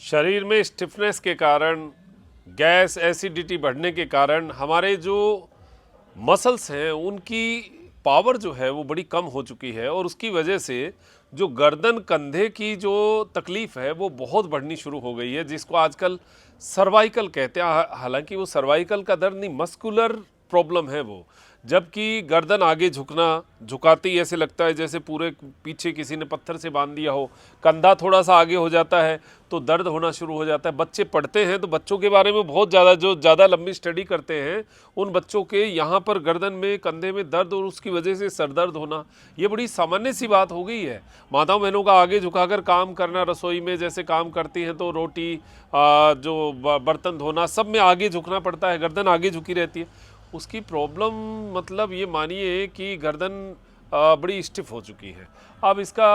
शरीर में स्टिफनेस के कारण, गैस एसिडिटी बढ़ने के कारण हमारे जो मसल्स हैं उनकी पावर जो है वो बड़ी कम हो चुकी है और उसकी वजह से जो गर्दन कंधे की जो तकलीफ़ है वो बहुत बढ़नी शुरू हो गई है, जिसको आजकल सर्वाइकल कहते हैं। हालांकि वो सर्वाइकल का दर्द नहीं, मस्कुलर प्रॉब्लम है वो। जबकि गर्दन आगे झुकना, झुकाते ही ऐसे लगता है जैसे पूरे पीछे किसी ने पत्थर से बांध दिया हो। कंधा थोड़ा सा आगे हो जाता है तो दर्द होना शुरू हो जाता है। बच्चे पढ़ते हैं तो बच्चों के बारे में बहुत ज़्यादा, जो ज़्यादा लंबी स्टडी करते हैं उन बच्चों के यहाँ पर गर्दन में, कंधे में दर्द और उसकी वजह से सर दर्द होना, ये बड़ी सामान्य सी बात हो गई है। माताओं बहनों का आगे झुकाकर काम करना, रसोई में जैसे काम करती हैं तो रोटी, जो बर्तन धोना, सब में आगे झुकना पड़ता है, गर्दन आगे झुकी रहती है। उसकी प्रॉब्लम मतलब ये मानिए कि गर्दन बड़ी स्टिफ हो चुकी है। अब इसका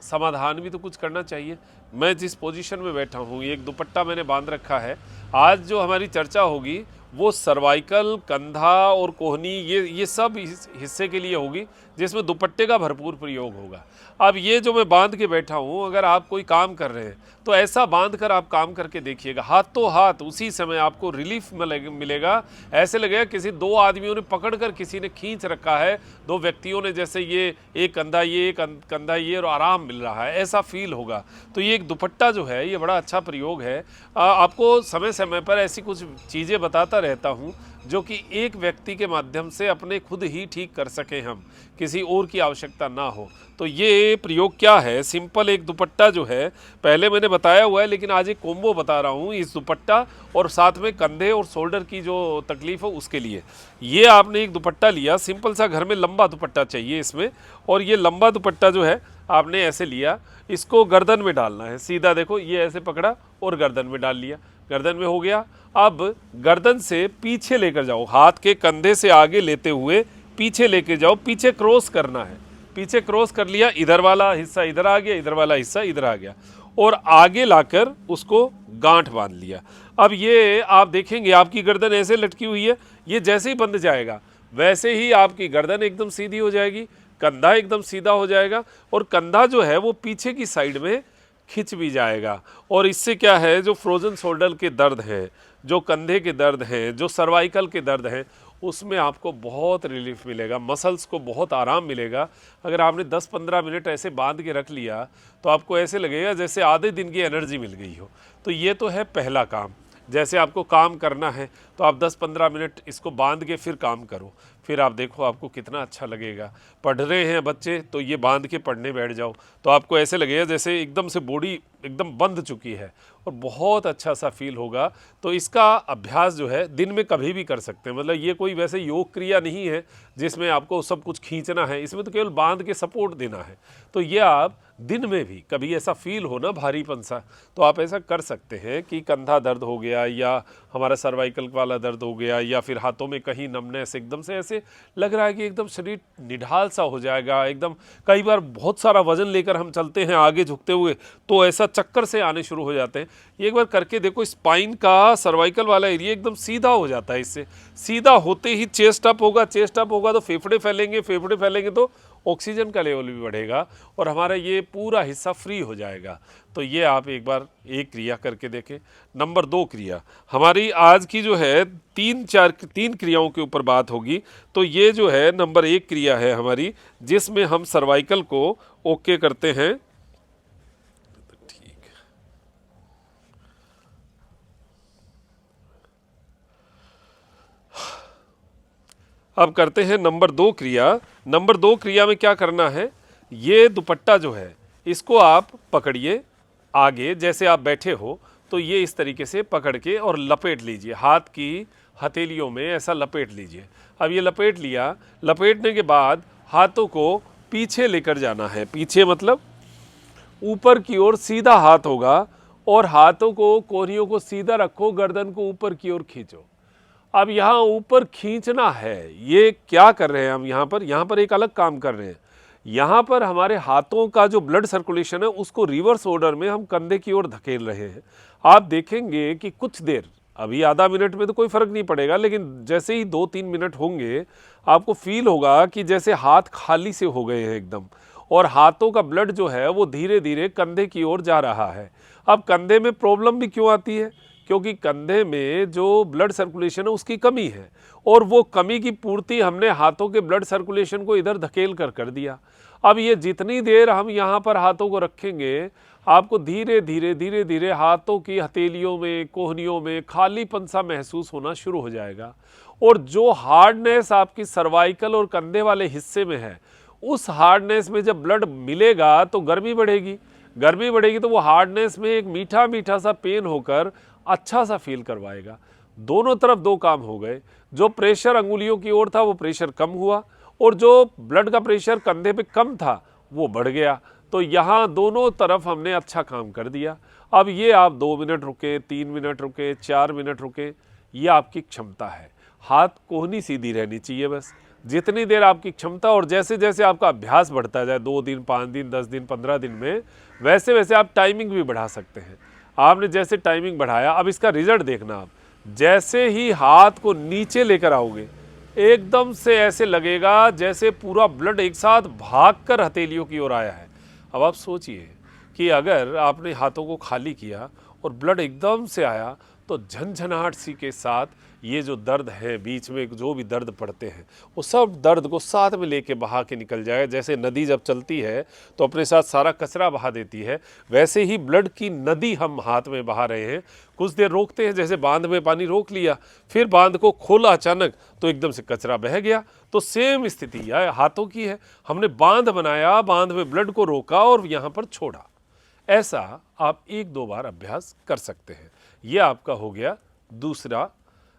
समाधान भी तो कुछ करना चाहिए। मैं जिस पोजीशन में बैठा हूँ, एक दुपट्टा मैंने बांध रखा है। आज जो हमारी चर्चा होगी वो सर्वाइकल, कंधा और कोहनी, ये सब इस हिस्से के लिए होगी जिसमें दुपट्टे का भरपूर प्रयोग होगा। अब ये जो मैं बांध के बैठा हूँ, अगर आप कोई काम कर रहे हैं तो ऐसा बांध कर आप काम करके देखिएगा, हाथों हाथ उसी समय आपको रिलीफ मिलेगा। ऐसे लगेगा किसी दो आदमियों ने पकड़कर किसी ने खींच रखा है, दो व्यक्तियों ने, जैसे ये एक कंधा ये, एक कंधा ये, और आराम मिल रहा है, ऐसा फील होगा। तो ये एक दुपट्टा जो है ये बड़ा अच्छा प्रयोग है। आपको समय समय पर ऐसी कुछ चीज़ें बताता रहता हूँ जो कि एक व्यक्ति के माध्यम से अपने खुद ही ठीक कर सकें हम, किसी और की आवश्यकता ना हो। तो ये प्रयोग क्या है, सिंपल एक दुपट्टा जो है, पहले मैंने बताया हुआ है लेकिन आज एक कोम्बो बता रहा हूँ, इस दुपट्टा और साथ में कंधे और शोल्डर की जो तकलीफ है उसके लिए। ये आपने एक दुपट्टा लिया, सिंपल सा, घर में लंबा दुपट्टा चाहिए इसमें, और ये लंबा दुपट्टा जो है आपने ऐसे लिया, इसको गर्दन में डालना है सीधा। देखो ये ऐसे पकड़ा और गर्दन में डाल लिया, गर्दन में हो गया। अब गर्दन से पीछे लेकर जाओ, हाथ के कंधे से आगे लेते हुए पीछे लेकर जाओ, पीछे क्रॉस करना है। पीछे क्रॉस कर लिया, इधर वाला हिस्सा इधर आ गया, इधर वाला हिस्सा इधर आ गया, और आगे लाकर उसको गांठ बांध लिया। अब ये आप देखेंगे आपकी गर्दन ऐसे लटकी हुई है, ये जैसे ही बंध जाएगा वैसे ही आपकी गर्दन एकदम सीधी हो जाएगी, कंधा एकदम सीधा हो जाएगा, और कंधा जो है वो पीछे की साइड में खिंच भी जाएगा। और इससे क्या है, जो फ्रोजन शोल्डर के दर्द हैं, जो कंधे के दर्द हैं, जो सर्वाइकल के दर्द हैं, उसमें आपको बहुत रिलीफ मिलेगा, मसल्स को बहुत आराम मिलेगा। अगर आपने 10-15 मिनट ऐसे बांध के रख लिया तो आपको ऐसे लगेगा जैसे आधे दिन की एनर्जी मिल गई हो। तो ये तो है पहला काम। जैसे आपको काम करना है तो आप 10-15 मिनट इसको बांध के फिर काम करो, फिर आप देखो आपको कितना अच्छा लगेगा। पढ़ रहे हैं बच्चे तो ये बांध के पढ़ने बैठ जाओ तो आपको ऐसे लगेगा जैसे एकदम से बॉडी एकदम बंध चुकी है, और बहुत अच्छा सा फील होगा। तो इसका अभ्यास जो है दिन में कभी भी कर सकते हैं। मतलब ये कोई वैसे योग क्रिया नहीं है जिसमें आपको सब कुछ खींचना है, इसमें तो केवल बांध के सपोर्ट देना है। तो ये आप दिन में भी कभी ऐसा फील हो ना भारीपन सा, तो आप ऐसा कर सकते हैं कि कंधा दर्द हो गया या हमारा सर्वाइकल वाला दर्द हो गया, या फिर हाथों में कहीं नमनेस, एकदम से ऐसे लग रहा है कि एकदम शरीर निढाल सा हो जाएगा एकदम। कई बार बहुत सारा वजन लेकर हम चलते हैं आगे झुकते हुए तो ऐसा चक्कर से आने शुरू हो जाते हैं। एक बार करके देखो, स्पाइन का सर्वाइकल वाला एरिया एकदम सीधा हो जाता है। इससे सीधा होते ही चेस्ट अप होगा, चेस्ट अप होगा तो फेफड़े फैलेंगे, फेफड़े फैलेंगे तो ऑक्सीजन का लेवल भी बढ़ेगा और हमारा ये पूरा हिस्सा फ्री हो जाएगा। तो ये आप एक बार एक क्रिया करके देखें। नंबर 2 क्रिया हमारी आज की जो है 3 क्रियाओं के ऊपर बात होगी। तो ये जो है नंबर 1 क्रिया है हमारी, जिसमें हम सर्वाइकल को ओके करते हैं। ठीक, अब करते हैं नंबर 2 क्रिया। नंबर 2 क्रिया में क्या करना है, ये दुपट्टा जो है इसको आप पकड़िए आगे, जैसे आप बैठे हो तो ये इस तरीके से पकड़ के और लपेट लीजिए, हाथ की हथेलियों में ऐसा लपेट लीजिए। अब ये लपेट लिया, लपेटने के बाद हाथों को पीछे लेकर जाना है। पीछे मतलब ऊपर की ओर सीधा हाथ होगा, और हाथों को, कोहनियों को सीधा रखो, गर्दन को ऊपर की ओर खींचो। अब यहाँ ऊपर खींचना है, ये क्या कर रहे हैं हम यहाँ पर एक अलग काम कर रहे हैं। यहाँ पर हमारे हाथों का जो ब्लड सर्कुलेशन है उसको रिवर्स ऑर्डर में हम कंधे की ओर धकेल रहे हैं। आप देखेंगे कि कुछ देर, अभी आधा मिनट में तो कोई फर्क नहीं पड़ेगा, लेकिन जैसे ही 2-3 मिनट होंगे आपको फील होगा कि जैसे हाथ खाली से हो गए हैं एकदम, और हाथों का ब्लड जो है वो धीरे धीरे कंधे की ओर जा रहा है। अब कंधे में प्रॉब्लम भी क्यों आती है? क्योंकि कंधे में जो ब्लड सर्कुलेशन है उसकी कमी है, और वो कमी की पूर्ति हमने हाथों के ब्लड सर्कुलेशन को इधर धकेल कर दिया। अब ये जितनी देर हम यहाँ पर हाथों को रखेंगे, आपको धीरे धीरे हाथों की हथेलियों में, कोहनियों में खालीपन सा महसूस होना शुरू हो जाएगा, और जो हार्डनेस आपकी सर्वाइकल और कंधे वाले हिस्से में है, उस हार्डनेस में जब ब्लड मिलेगा तो गर्मी बढ़ेगी तो वो हार्डनेस में एक मीठा मीठा सा पेन होकर अच्छा सा फील करवाएगा। दोनों तरफ दो काम हो गए, जो प्रेशर अंगुलियों की ओर था वो प्रेशर कम हुआ, और जो ब्लड का प्रेशर कंधे पे कम था वो बढ़ गया। तो यहाँ दोनों तरफ हमने अच्छा काम कर दिया। अब ये आप 2 मिनट रुके, 3 मिनट रुके, 4 मिनट रुके, ये आपकी क्षमता है। हाथ कोहनी सीधी रहनी चाहिए बस, जितनी देर आपकी क्षमता, और जैसे जैसे आपका अभ्यास बढ़ता जाए 2 दिन, 5 दिन, 10 दिन, 15 दिन में, वैसे वैसे आप टाइमिंग भी बढ़ा सकते हैं। आपने जैसे टाइमिंग बढ़ाया, अब इसका रिजल्ट देखना आप, जैसे ही हाथ को नीचे लेकर आओगे, एकदम से ऐसे लगेगा जैसे पूरा ब्लड एक साथ भागकर हथेलियों की ओर आया है। अब आप सोचिए कि अगर आपने हाथों को खाली किया और ब्लड एकदम से आया, तो झनझनाहट सी के साथ ये जो दर्द है, बीच में जो भी दर्द पड़ते हैं, वो सब दर्द को साथ में लेके बहा के निकल जाएगा। जैसे नदी जब चलती है तो अपने साथ सारा कचरा बहा देती है, वैसे ही ब्लड की नदी हम हाथ में बहा रहे हैं। कुछ देर रोकते हैं, जैसे बांध में पानी रोक लिया, फिर बांध को खोला अचानक तो एकदम से कचरा बह गया। तो सेम स्थिति हाथों की है, हमने बांध बनाया, बांध में ब्लड को रोका और यहाँ पर छोड़ा। ऐसा आप 1-2 बार अभ्यास कर सकते हैं। ये आपका हो गया दूसरा।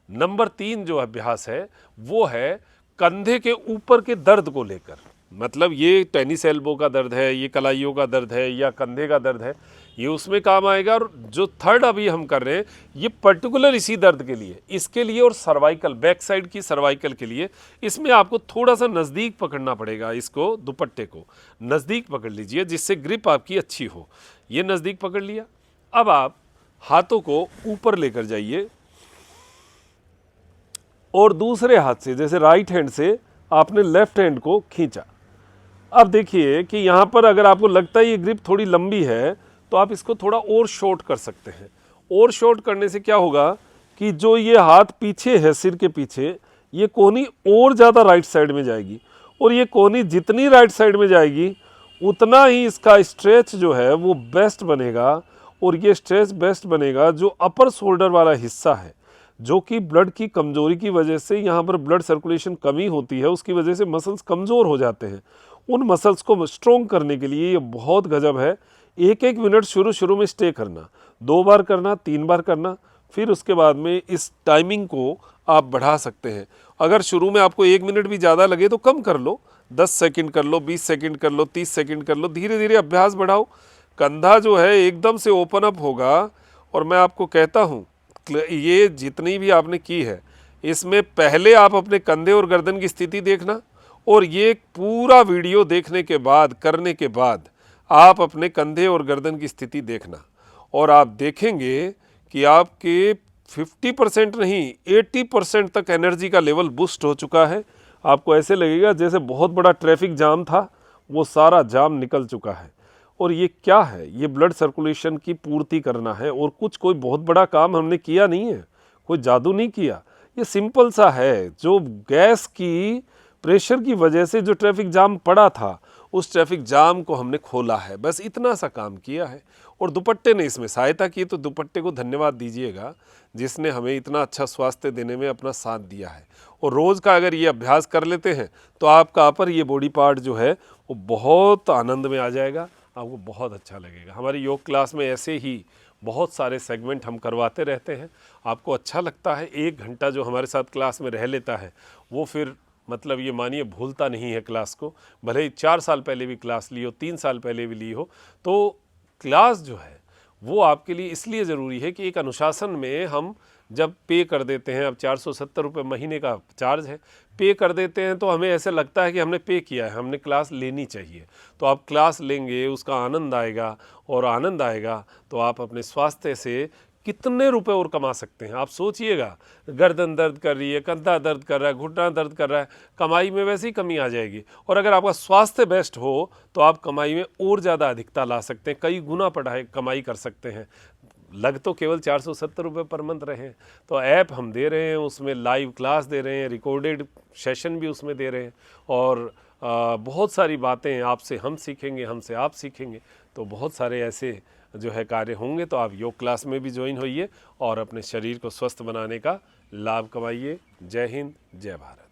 नंबर 3 जो अभ्यास है वो है कंधे के ऊपर के दर्द को लेकर, मतलब ये टेनिस एल्बो का दर्द है, ये कलाइयों का दर्द है, या कंधे का दर्द है, ये उसमें काम आएगा। और जो थर्ड अभी हम कर रहे हैं, ये पर्टिकुलर इसी दर्द के लिए, इसके लिए, और सर्वाइकल, बैक साइड की सर्वाइकल के लिए, इसमें आपको थोड़ा सा नज़दीक पकड़ना पड़ेगा। इसको, दुपट्टे को नज़दीक पकड़ लीजिए जिससे ग्रिप आपकी अच्छी हो। ये नज़दीक पकड़ लिया। अब आप हाथों को ऊपर लेकर जाइए, और दूसरे हाथ से, जैसे राइट हैंड से आपने लेफ्ट हैंड को खींचा। अब देखिए कि यहाँ पर अगर आपको लगता है ये ग्रिप थोड़ी लंबी है, तो आप इसको थोड़ा और शॉर्ट कर सकते हैं। और शॉर्ट करने से क्या होगा कि जो ये हाथ पीछे है, सिर के पीछे, ये कोहनी और ज़्यादा राइट साइड में जाएगी, और ये कोहनी जितनी राइट साइड में जाएगी उतना ही इसका स्ट्रेच जो है वो बेस्ट बनेगा। और ये स्ट्रेच बेस्ट बनेगा जो अपर शोल्डर वाला हिस्सा है, जो कि ब्लड की कमजोरी की वजह से यहाँ पर ब्लड सर्कुलेशन कमी होती है, उसकी वजह से मसल्स कमज़ोर हो जाते हैं। उन मसल्स को स्ट्रॉन्ग करने के लिए ये बहुत गजब है। 1-1 मिनट शुरू में स्टे करना, 2 बार करना, 3 बार करना, फिर उसके बाद में इस टाइमिंग को आप बढ़ा सकते हैं। अगर शुरू में आपको 1 मिनट भी ज़्यादा लगे तो कम कर लो, 10 सेकंड कर लो, 20 सेकंड कर लो, 30 सेकंड कर लो, धीरे धीरे अभ्यास बढ़ाओ। कंधा जो है एकदम से ओपन अप होगा। और मैं आपको कहता हूँ, ये जितनी भी आपने की है, इसमें पहले आप अपने कंधे और गर्दन की स्थिति देखना, और ये पूरा वीडियो देखने के बाद, करने के बाद, आप अपने कंधे और गर्दन की स्थिति देखना, और आप देखेंगे कि आपके 50% नहीं 80% तक एनर्जी का लेवल बूस्ट हो चुका है। आपको ऐसे लगेगा जैसे बहुत बड़ा ट्रैफिक जाम था, वो सारा जाम निकल चुका है। और ये क्या है? ये ब्लड सर्कुलेशन की पूर्ति करना है, और कुछ कोई बहुत बड़ा काम हमने किया नहीं है, कोई जादू नहीं किया। ये सिंपल सा है, जो गैस की प्रेशर की वजह से जो ट्रैफिक जाम पड़ा था, उस ट्रैफिक जाम को हमने खोला है, बस इतना सा काम किया है। और दुपट्टे ने इसमें सहायता की, तो दुपट्टे को धन्यवाद दीजिएगा जिसने हमें इतना अच्छा स्वास्थ्य देने में अपना साथ दिया है। और रोज़ का अगर ये अभ्यास कर लेते हैं तो आपका अपर ये बॉडी पार्ट जो है वो बहुत आनंद में आ जाएगा, आपको बहुत अच्छा लगेगा। हमारी योग क्लास में ऐसे ही बहुत सारे सेगमेंट हम करवाते रहते हैं। आपको अच्छा लगता है, 1 घंटा जो हमारे साथ क्लास में रह लेता है वो फिर मतलब ये मानिए भूलता नहीं है क्लास को, भले ही 4 साल पहले भी क्लास ली हो, 3 साल पहले भी ली हो। तो क्लास जो है वो आपके लिए इसलिए ज़रूरी है कि एक अनुशासन में हम जब पे कर देते हैं, अब 470 रुपये महीने का चार्ज है, पे कर देते हैं तो हमें ऐसे लगता है कि हमने पे किया है, हमने क्लास लेनी चाहिए। तो आप क्लास लेंगे, उसका आनंद आएगा, और आनंद आएगा तो आप अपने स्वास्थ्य से कितने रुपए और कमा सकते हैं आप सोचिएगा। गर्दन दर्द कर रही है, कंधा दर्द कर रहा है, घुटना दर्द कर रहा है, कमाई में वैसे ही कमी आ जाएगी। और अगर आपका स्वास्थ्य बेस्ट हो तो आप कमाई में और ज़्यादा अधिकता ला सकते हैं, कई गुना पढ़ाई कमाई कर सकते हैं। लग तो केवल 470 रुपये पर मंथ रहे हैं, तो ऐप हम दे रहे हैं, उसमें लाइव क्लास दे रहे हैं, रिकॉर्डेड सेशन भी उसमें दे रहे हैं, और बहुत सारी बातें आपसे हम सीखेंगे, हमसे आप सीखेंगे। तो बहुत सारे ऐसे जो है कार्य होंगे। तो आप योग क्लास में भी ज्वाइन होइए और अपने शरीर को स्वस्थ बनाने का लाभ कमाइए। जय हिंद, जय भारत।